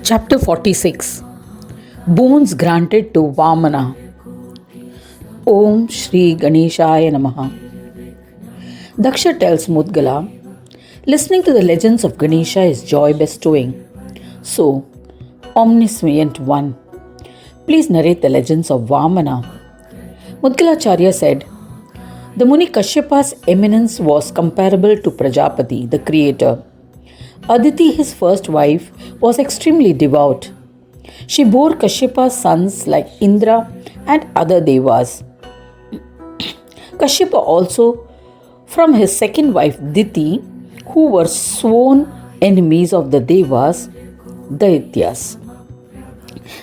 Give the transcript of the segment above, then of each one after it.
Chapter 46. Boons granted to Vamana. Om Shri Ganeshaya Namaha. Daksha tells Mudgala, listening to the legends of Ganesha is joy bestowing. So, omniscient one, please narrate the legends of Vamana. Mudgalacharya said, the Muni Kashyapa's eminence was comparable to Prajapati, the creator. Aditi, his first wife, was extremely devout. She bore Kashyapa's sons like Indra and other devas. Kashyapa also, from his second wife Diti, who were sworn enemies of the devas, Daityas.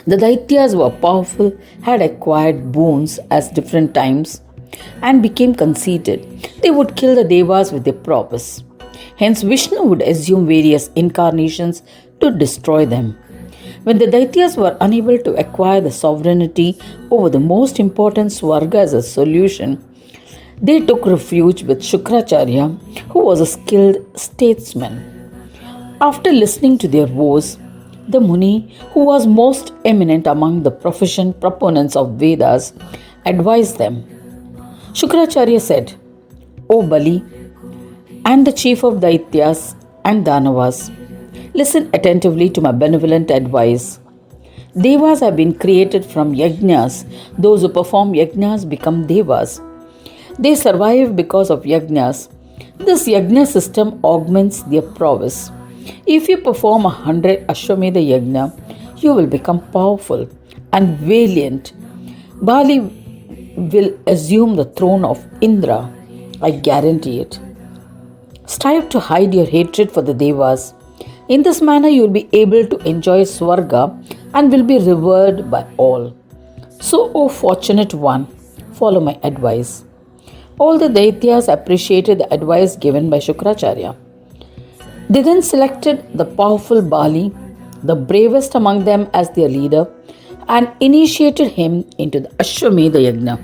The Daityas were powerful, had acquired boons at different times, and became conceited. They would kill the devas with their prowess. Hence, Vishnu would assume various incarnations to destroy them. When the Daityas were unable to acquire the sovereignty over the most important Swarga as a solution, they took refuge with Shukracharya, who was a skilled statesman. After listening to their woes, the Muni, who was most eminent among the proponents of Vedas, advised them. Shukracharya said, O Bali, and the chief of Daityas and Danavas, listen attentively to my benevolent advice. Devas have been created from yajnas. Those who perform yajnas become devas. They survive because of yajnas. This yajna system augments their prowess. If you perform 100 Ashwamedha yajna, you will become powerful and valiant. Bali will assume the throne of Indra. I guarantee it. Strive to hide your hatred for the devas. In this manner, you will be able to enjoy Swarga and will be revered by all. So, O fortunate one, follow my advice. All the Daityas appreciated the advice given by Shukracharya. They then selected the powerful Bali, the bravest among them, as their leader and initiated him into the Ashwamedha Yajna.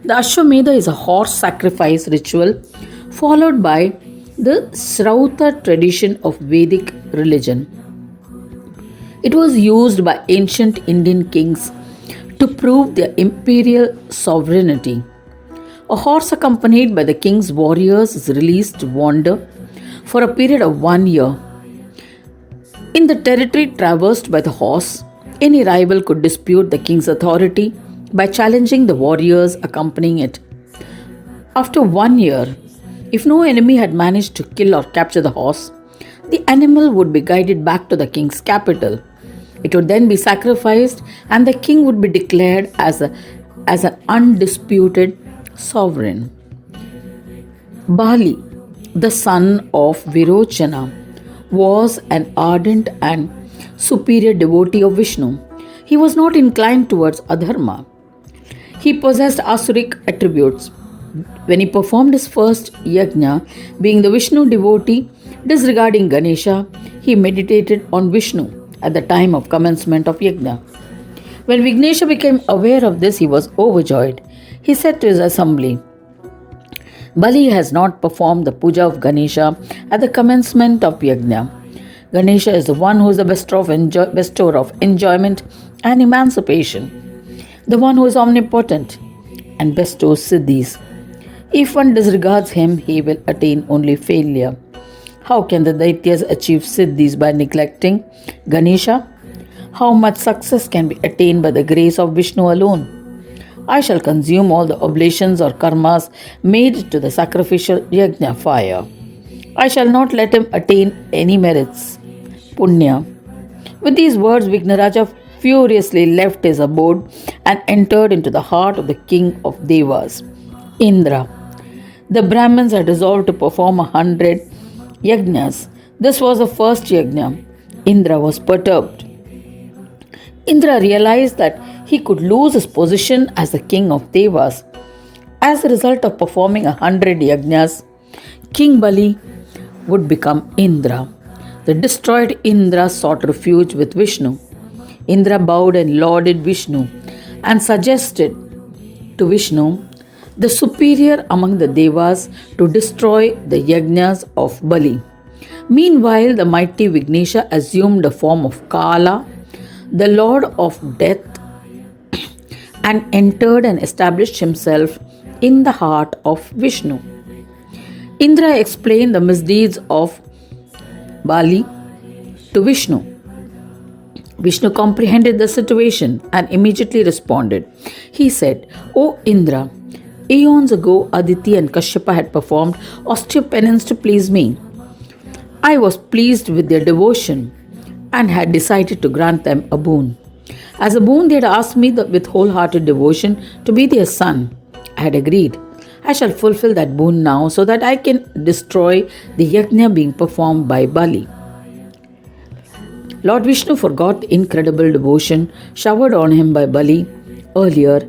The Ashwamedha is a horse sacrifice ritual followed by the Srauta tradition of Vedic religion. It was used by ancient Indian kings to prove their imperial sovereignty. A horse accompanied by the king's warriors is released to wander for a period of 1 year. In the territory traversed by the horse, any rival could dispute the king's authority by challenging the warriors accompanying it. After 1 year, if no enemy had managed to kill or capture the horse, the animal would be guided back to the king's capital. It would then be sacrificed and the king would be declared as an undisputed sovereign. Bali, the son of Virochana, was an ardent and superior devotee of Vishnu. He was not inclined towards adharma. He possessed asuric attributes. When he performed his first yajna, being the Vishnu devotee, disregarding Ganesha, he meditated on Vishnu at the time of commencement of yajna. When Vignesha became aware of this, he was overjoyed. He said to his assembly, Bali has not performed the puja of Ganesha at the commencement of yajna. Ganesha is the one who is the bestower of enjoyment and emancipation, the one who is omnipotent and bestows siddhis. If one disregards him, he will attain only failure. How can the Daityas achieve siddhis by neglecting Ganesha? How much success can be attained by the grace of Vishnu alone? I shall consume all the oblations or karmas made to the sacrificial yajna fire. I shall not let him attain any merits. Punya. With these words, Vignaraja furiously left his abode and entered into the heart of the king of Devas, Indra. The Brahmins had resolved to perform 100 yajnas. This was the first yajna. Indra was perturbed. Indra realized that he could lose his position as the king of Devas. As a result of performing 100 yajnas, King Bali would become Indra. The destroyed Indra sought refuge with Vishnu. Indra bowed and lauded Vishnu and suggested to Vishnu, the superior among the devas, to destroy the yajnas of Bali. Meanwhile, the mighty Ganesha assumed the form of Kala, the lord of death, and entered and established himself in the heart of Vishnu. Indra explained the misdeeds of Bali to Vishnu. Vishnu comprehended the situation and immediately responded. He said, "O Indra, eons ago Aditi and Kashyapa had performed austere penance to please me. I was pleased with their devotion and had decided to grant them a boon. As a boon, they had asked me with wholehearted devotion to be their son. I had agreed. I shall fulfill that boon now so that I can destroy the yajna being performed by Bali." Lord Vishnu forgot the incredible devotion showered on him by Bali earlier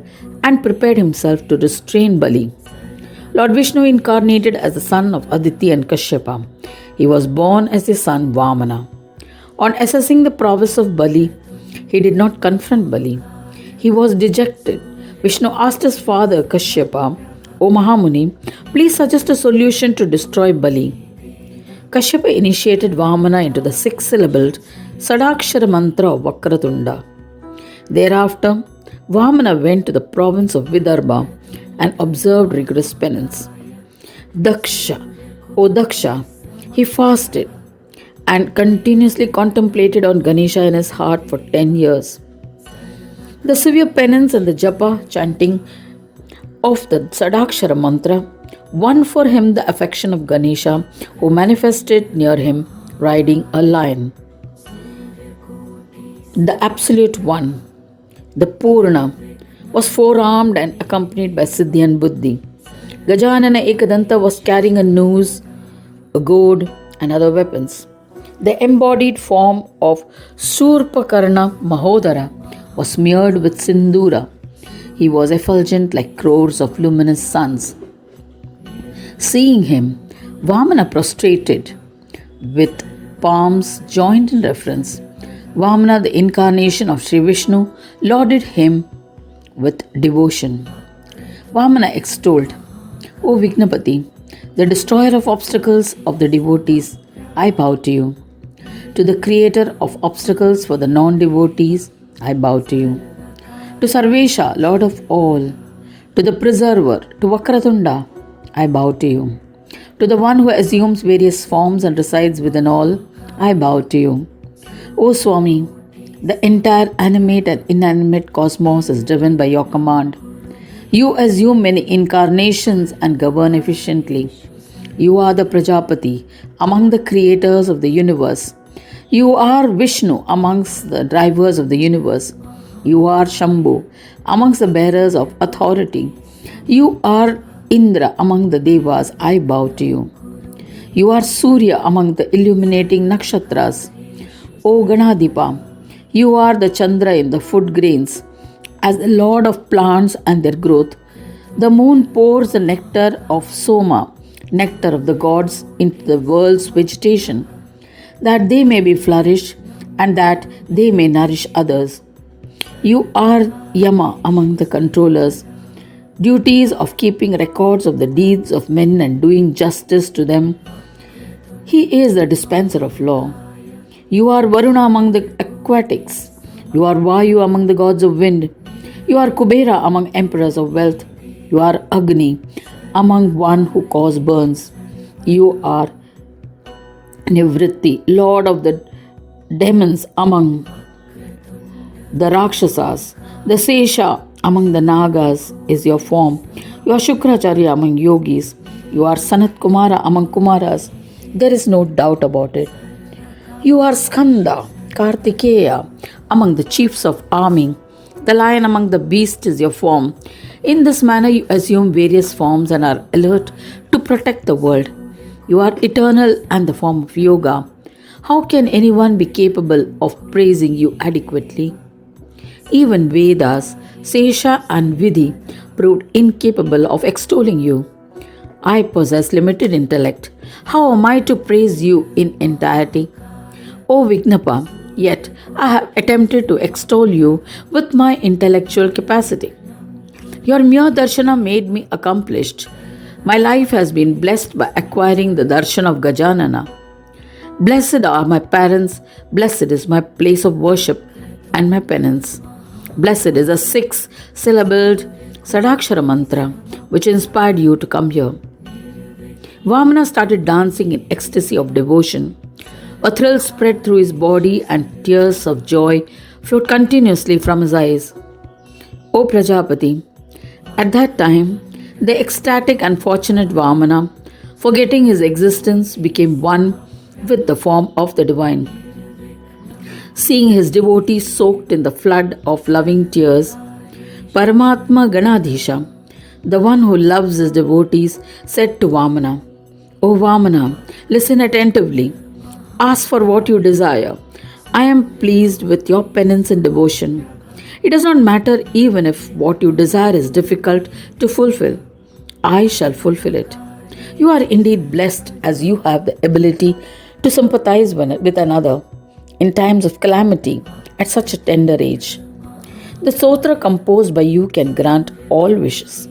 and prepared himself to restrain Bali. Lord Vishnu incarnated as the son of Aditi and Kashyapa. He was born as the son Vamana. On assessing the prowess of Bali, he did not confront Bali. He was dejected. Vishnu asked his father Kashyapa, "O Mahamuni, please suggest a solution to destroy Bali." Kashyapa initiated Vamana into the six-syllabled Sadakshara mantra of Vakratunda. Thereafter, Vamana went to the province of Vidarbha and observed rigorous penance. Daksha, he fasted and continuously contemplated on Ganesha in his heart for 10 years. The severe penance and the japa chanting of the Sadakshara mantra won for him the affection of Ganesha, who manifested near him riding a lion. The Absolute One, the Purana, was four-armed and accompanied by Siddhi and Buddhi. Gajanana Ekadanta was carrying a noose, a goad, and other weapons. The embodied form of Surpakarna Mahodara was smeared with Sindura. He was effulgent like crores of luminous suns. Seeing him, Vamana prostrated with palms joined in reverence. Vamana, the incarnation of Sri Vishnu, lauded him with devotion. Vamana extolled, "O Vignapati, the destroyer of obstacles of the devotees, I bow to you. To the creator of obstacles for the non-devotees, I bow to you. To Sarvesha, Lord of all, to the preserver, to Vakratunda, I bow to you. To the one who assumes various forms and resides within all, I bow to you. O Swami, the entire animate and inanimate cosmos is driven by your command. You assume many incarnations and govern efficiently. You are the Prajapati among the creators of the universe. You are Vishnu amongst the drivers of the universe. You are Shambhu amongst the bearers of authority. You are Indra among the Devas. I bow to you. You are Surya among the illuminating nakshatras. O Ganadipa, you are the Chandra in the food grains. As the lord of plants and their growth, the moon pours the nectar of Soma, nectar of the gods, into the world's vegetation, that they may be flourished and that they may nourish others. You are Yama among the controllers, duties of keeping records of the deeds of men and doing justice to them. He is the dispenser of law. You are Varuna among the aquatics. You are Vayu among the gods of wind. You are Kubera among emperors of wealth. You are Agni among one who causes burns. You are Nivritti, lord of the demons among the Rakshasas. The Sesha among the Nagas is your form. You are Shukracharya among yogis. You are Sanat Kumara among Kumaras. There is no doubt about it. You are Skanda, Kartikeya among the chiefs of army. The lion among the beasts is your form. In this manner you assume various forms and are alert to protect the world. You are eternal and the form of yoga. How can anyone be capable of praising you adequately? Even Vedas, Sesha and Vidhi proved incapable of extolling you. I possess limited intellect. How am I to praise you in entirety? O Vignapa, yet I have attempted to extol you with my intellectual capacity. Your mere darshana made me accomplished. My life has been blessed by acquiring the darshan of Gajanana. Blessed are my parents, blessed is my place of worship and my penance. Blessed is a six-syllabled Sadakshara mantra which inspired you to come here. Vamana started dancing in ecstasy of devotion. A thrill spread through his body and tears of joy flowed continuously from his eyes. O Prajapati, at that time, the ecstatic and fortunate Vamana, forgetting his existence, became one with the form of the divine. Seeing his devotees soaked in the flood of loving tears, Paramatma Ganadhisha, the one who loves his devotees, said to Vamana, O Vamana, listen attentively. Ask for what you desire. I am pleased with your penance and devotion. It does not matter even if what you desire is difficult to fulfill. I shall fulfill it. You are indeed blessed as you have the ability to sympathize with another in times of calamity at such a tender age. The Sotra composed by you can grant all wishes.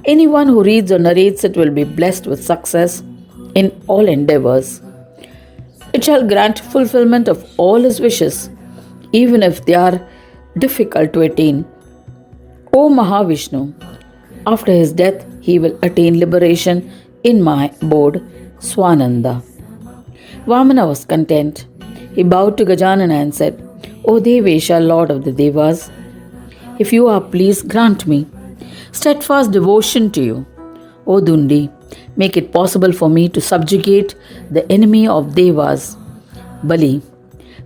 Anyone who reads or narrates it will be blessed with success in all endeavors. It shall grant fulfillment of all his wishes, even if they are difficult to attain. O Mahavishnu, after his death, he will attain liberation in my abode, Swananda. Vamana was content. He bowed to Gajanana and said, O Devesha, Lord of the Devas, if you are pleased, grant me steadfast devotion to you. O Dundi, make it possible for me to subjugate the enemy of Devas, Bali.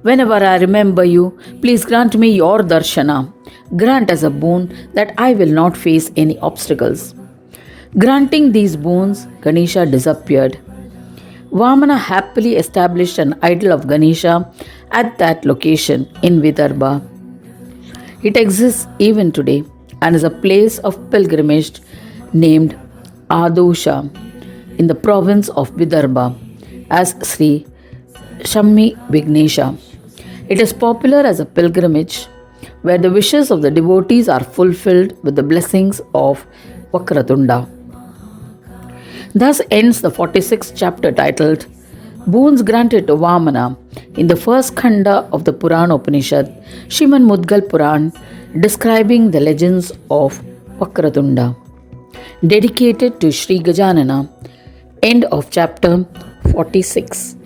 Whenever I remember you, please grant me your darshana. Grant as a boon that I will not face any obstacles. Granting these boons, Ganesha disappeared. Vamana happily established an idol of Ganesha at that location in Vidarbha. It exists even today and is a place of pilgrimage named Adosha in the province of Vidarbha as Sri Shammi Vignesha. It is popular as a pilgrimage where the wishes of the devotees are fulfilled with the blessings of Vakratunda. Thus ends the 46th chapter titled Boons Granted to Vamana in the first khanda of the Puran Upanishad, Srimad Mudgal Puran, describing the legends of Vakratunda. Dedicated to Sri Gajanana. End of chapter 46.